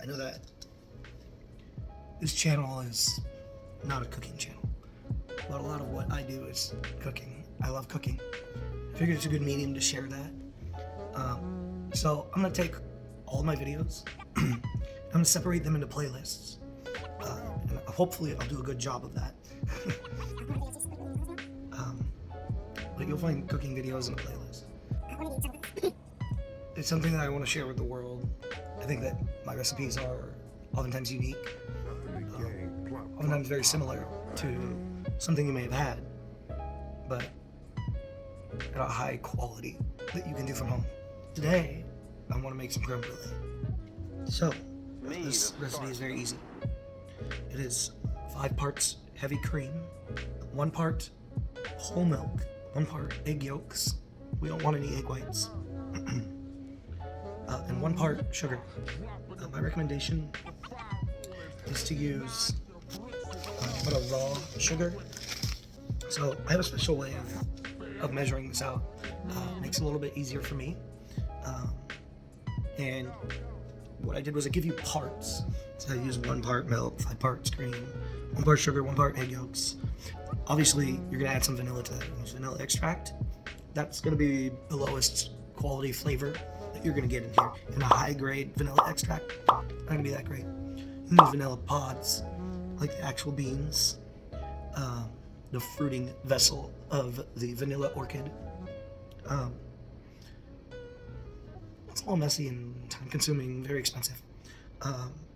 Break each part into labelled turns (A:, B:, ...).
A: know that this channel is not a cooking channel, but a lot of what I do is cooking. I love cooking. I figured it's a good medium to share that. So I'm gonna take all of my videos, I'm gonna separate them into playlists, and hopefully I'll do a good job of that. But you'll find cooking videos in a playlist. It's something that I want to share with the world. I think that my recipes are oftentimes unique, oftentimes very similar to something you may have had, but at a high quality that you can do from home. Today, I want to make some creme brulee. So, this recipe is very easy. It is 5 parts heavy cream, 1 part whole milk, 1 part egg yolks. We don't want any egg whites. And 1 part sugar. My recommendation is to use a raw sugar. So I have a special way of measuring this out. Makes it a little bit easier for me. And what I did was I give you parts. So I use 1 part milk, 5 parts cream, 1 part sugar, 1 part egg yolks. Obviously, you're gonna add some vanilla to that. Use vanilla extract. That's gonna be the lowest quality flavor that you're gonna get in here. And a high grade vanilla extract, not gonna be that great. You use vanilla pods, like the actual beans, the fruiting vessel of the vanilla orchid. It's a little messy and time consuming, very expensive.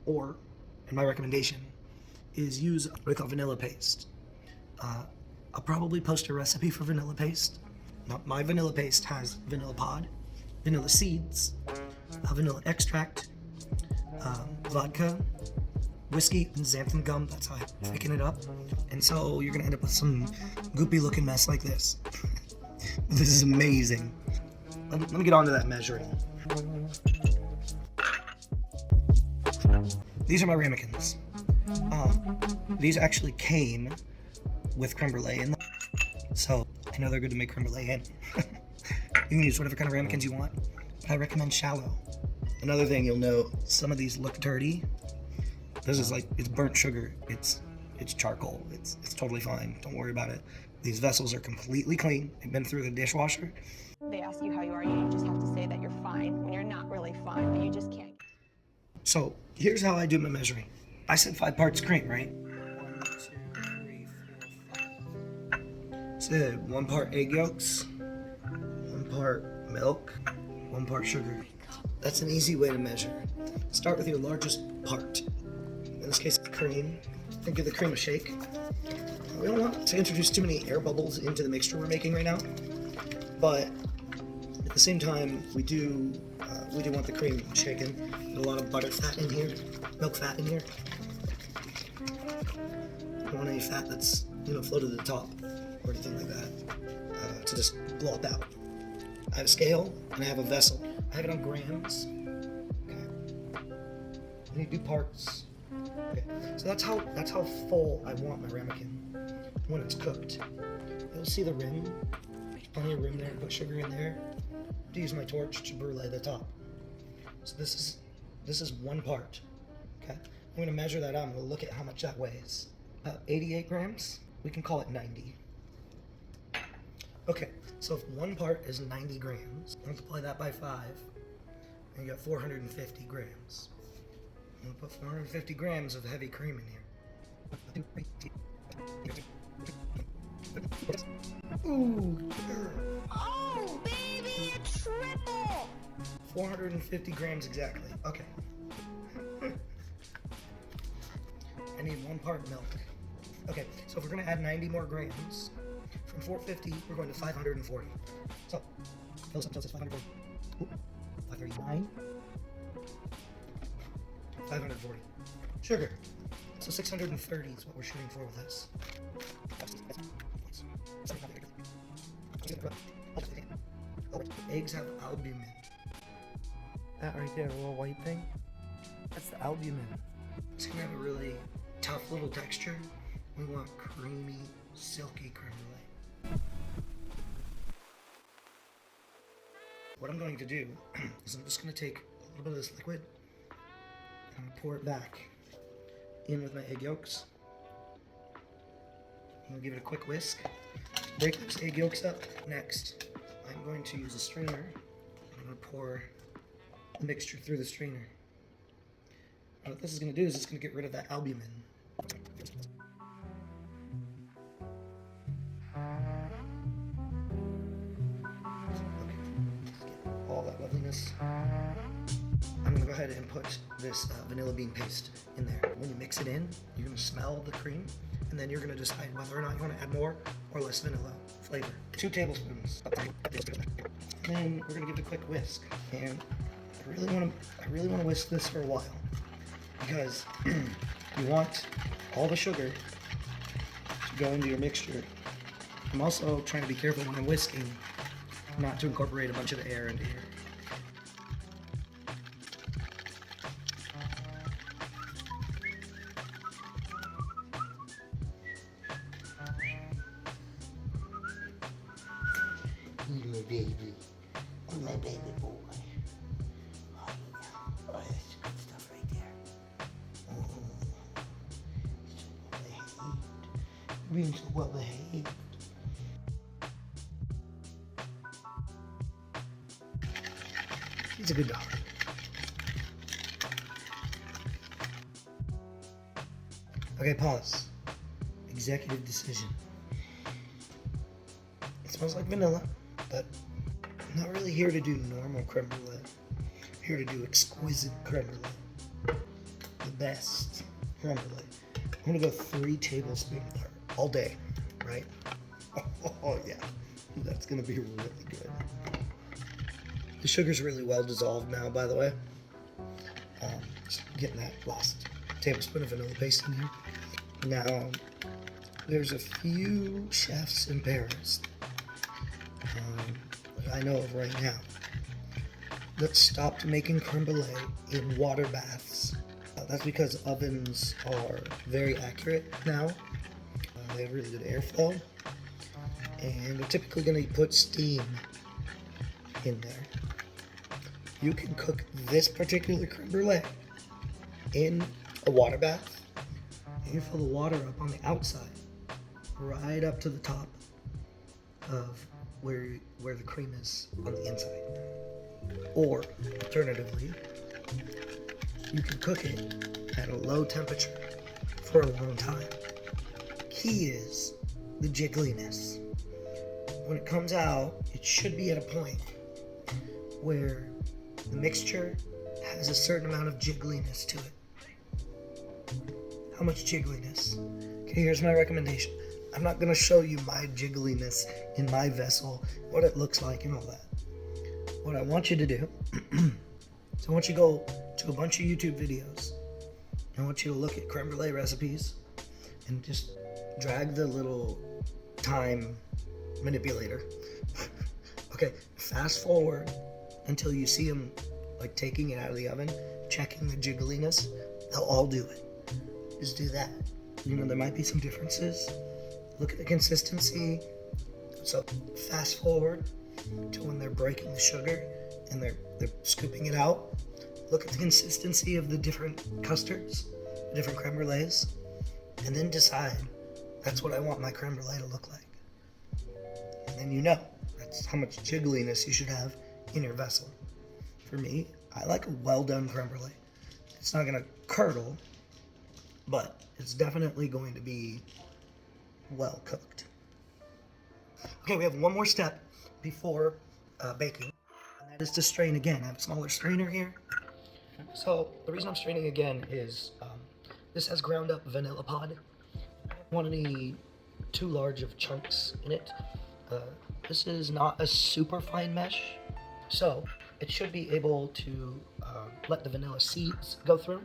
A: Or, and my recommendation is use what I call vanilla paste. I'll probably post a recipe for vanilla paste. Now, my vanilla paste has vanilla pod, vanilla seeds, vanilla extract, vodka, whiskey, and xanthan gum. That's how I thicken it up. And so you're gonna end up with some goopy looking mess like this. This is amazing. Let me get on to that measuring. These are my ramekins. These actually came with creme brulee in them, so I know they're good to make creme brulee in. You can use whatever kind of ramekins you want, but I recommend shallow. Another thing you'll note, some of these look dirty. This is like, it's burnt sugar. It's charcoal. It's totally fine. Don't worry about it. These vessels are completely clean. They've been through the dishwasher.
B: They ask you how you are, you just have to say that you're fine when you're not really fine, but you just can't.
A: So here's how I do my measuring. I said 5 parts cream, right? 1, 2, 3, 4, 5. Said 1 part egg yolks, 1 part milk, 1 part sugar. That's an easy way to measure. Start with your largest part. In this case, cream. And give the cream a shake. We don't want to introduce too many air bubbles into the mixture we're making right now, but at the same time, we do want the cream shaken. There's a lot of butter fat in here, milk fat in here. I don't want any fat that's floated to the top or anything like that to just glop out. I have a scale and I have a vessel. I have it on grams. Okay. And you do parts. Okay. So that's how full I want my ramekin when it's cooked. You'll see the rim. There's plenty of room there to put sugar in there. To use my torch to brulee the top. So this is 1 part. Okay. I'm gonna measure that out. I'm gonna look at how much that weighs. 88 grams. We can call it 90. Okay. So if 1 part is 90 grams, multiply that by 5, and you got 450 grams. I'm gonna put 450 grams of heavy cream in here. Ooh,
B: Oh, baby, triple!
A: 450 grams exactly. Okay. I need 1 part milk. Okay, so if we're gonna add 90 more grams, from 450, we're going to 540. So, fill this up until it's 540. Ooh, 539. 540. Sugar. So 630 is what we're shooting for with this. Eggs have albumin. That right there, the little white thing, that's the albumin. It's gonna have a really tough little texture. We want creamy, silky creme brulee. What I'm going to do is I'm just gonna take a little bit of this liquid and I'm gonna pour it back in with my egg yolks. I'm gonna give it a quick whisk. Break those egg yolks up. Next, I'm going to use a strainer. I'm gonna pour the mixture through the strainer. And what this is gonna do is it's gonna get rid of that albumin. All that loveliness. I'm gonna go ahead and put this vanilla bean paste in there. When you mix it in, you're gonna smell the cream, and then you're gonna decide whether or not you wanna add more or less vanilla flavor. 2 tablespoons. And then we're gonna give it a quick whisk. And I really wanna whisk this for a while because you want all the sugar to go into your mixture. I'm also trying to be careful when I'm whisking not to incorporate a bunch of the air into here.
C: My baby. My baby boy. Oh, yeah. Oh, that's good stuff right there. So well behaved. Being so well behaved.
A: He's a good dog. Okay, pause. Executive decision. It smells like vanilla, but I'm not really here to do normal creme brulee. I'm here to do exquisite creme brulee. The best creme brulee. I'm gonna go 3 tablespoons all day, right? Oh yeah, that's gonna be really good. The sugar's really well dissolved now, by the way. Just getting that last tablespoon of vanilla paste in here. Now, there's a few chefs in Paris that I know of right now that stopped making creme brulee in water baths. That's because ovens are very accurate now. They have really good airflow, and they're typically going to put steam in there. You can cook this particular creme brulee in a water bath, and you fill the water up on the outside, right up to the top of where the cream is on the inside. Or, alternatively, you can cook it at a low temperature for a long time. Key is the jiggliness. When it comes out, it should be at a point where the mixture has a certain amount of jiggliness to it. How much jiggliness? Okay, here's my recommendation. I'm not going to show you my jiggliness in my vessel, what it looks like and all that. What I want you to do is I want you to go to a bunch of YouTube videos. I want you to look at creme brulee recipes and just drag the little time manipulator. Okay, fast forward until you see them like taking it out of the oven, checking the jiggliness. They'll all do it. Just do that. You know, there might be some differences. Look at the consistency. So fast forward to when they're breaking the sugar and they're scooping it out. Look at the consistency of the different custards, the different creme brulees, and then decide that's what I want my creme brulee to look like. And then you know that's how much jiggliness you should have in your vessel. For me, I like a well done creme brulee. It's not gonna curdle, but it's definitely going to be well cooked. Okay, we have one more step before baking, and that is to strain again. I have a smaller strainer here. So the reason I'm straining again is this has ground up vanilla pod. I don't want any too large of chunks in it. This is not a super fine mesh, so it should be able to let the vanilla seeds go through,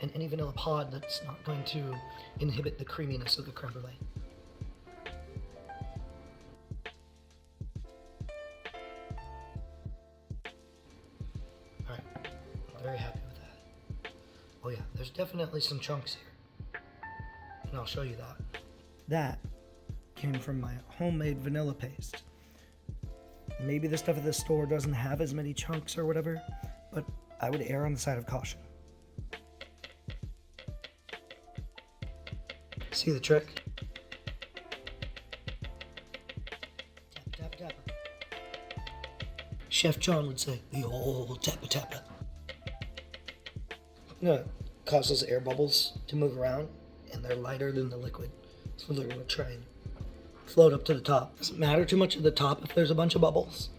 A: and any vanilla pod that's not going to inhibit the creaminess of the creme brulee. Alright, I'm very happy with that. Oh yeah, there's definitely some chunks here, and I'll show you that. That came from my homemade vanilla paste. Maybe the stuff at the store doesn't have as many chunks or whatever, but I would err on the side of caution. See the trick? Tap, tap, tap. Chef John would say, the old tappa tappa. I'm gonna cause those air bubbles to move around, and they're lighter than the liquid. So they're gonna try and float up to the top. Doesn't matter too much at the top if there's a bunch of bubbles,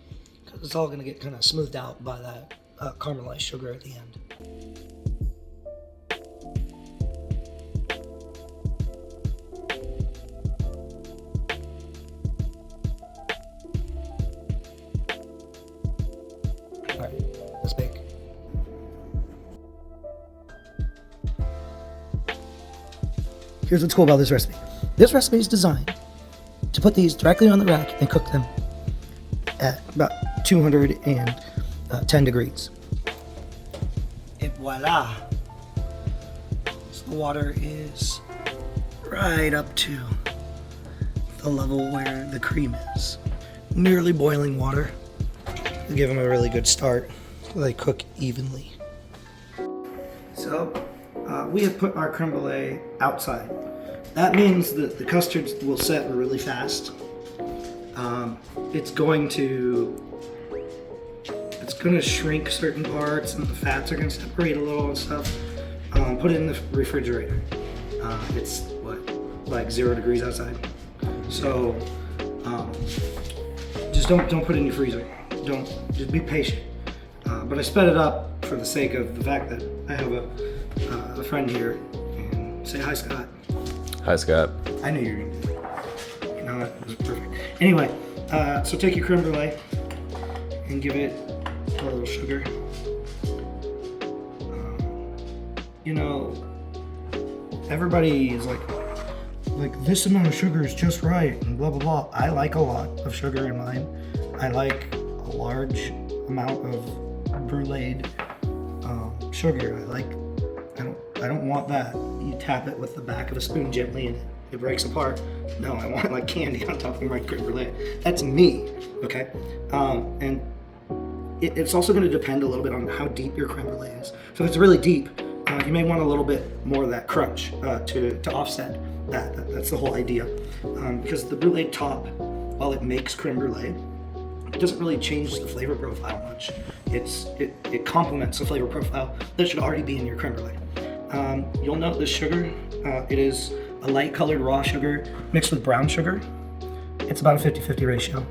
A: because it's all gonna get kind of smoothed out by that caramelized sugar at the end. All right, let's bake. Here's what's cool about this recipe. This recipe is designed to put these directly on the rack and cook them at about 210 degrees. And voila! So the water is right up to the level where the cream is. Nearly boiling water. We'll give them a really good start so they cook evenly. So we have put our creme brulee outside. That means that the custards will set really fast. It's going to shrink certain parts, and the fats are going to separate a little and stuff. Put it in the refrigerator. It's like 0 degrees outside. So just don't put it in your freezer. Just be patient. But I sped it up for the sake of the fact that I have a friend here. And say hi, Scott.
D: Hi, Scott.
A: I knew you were gonna do it. No, that was perfect. Anyway, so take your creme brulee and give it a little sugar. You know, everybody is like this amount of sugar is just right and blah blah blah. I like a lot of sugar in mine. I like a large amount of bruleed sugar. I don't want that. You tap it with the back of a spoon gently and it breaks apart. No, I want like candy on top of my creme brulee. That's me, okay? And it's also going to depend a little bit on how deep your creme brulee is. So if it's really deep, you may want a little bit more of that crunch to offset that. That's the whole idea. Because the brulee top, while it makes creme brulee, it doesn't really change the flavor profile much. It complements the flavor profile that should already be in your creme brulee. You'll note this sugar, it is a light colored raw sugar mixed with brown sugar. It's about a 50-50 ratio.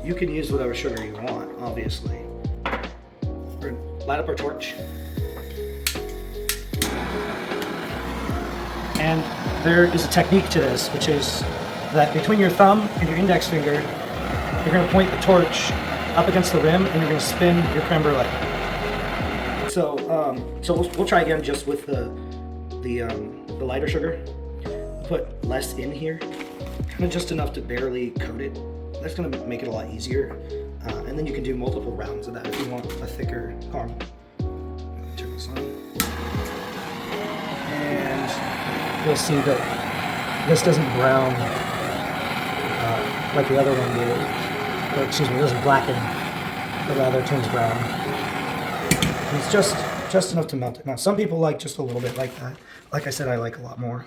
A: You can use whatever sugar you want, obviously. We're gonna light up our torch. And there is a technique to this, which is that between your thumb and your index finger, you're going to point the torch up against the rim and you're going to spin your creme brulee. So we'll try again just with the lighter sugar. Put less in here, kind of just enough to barely coat it. That's going to make it a lot easier. And then you can do multiple rounds of that if you want a thicker caramel. Turn this on. And you'll see that this doesn't brown like the other one did. Or, excuse me, it doesn't blacken, but rather turns brown. And it's just enough to melt it. Now, some people like just a little bit like that. Like I said, I like a lot more.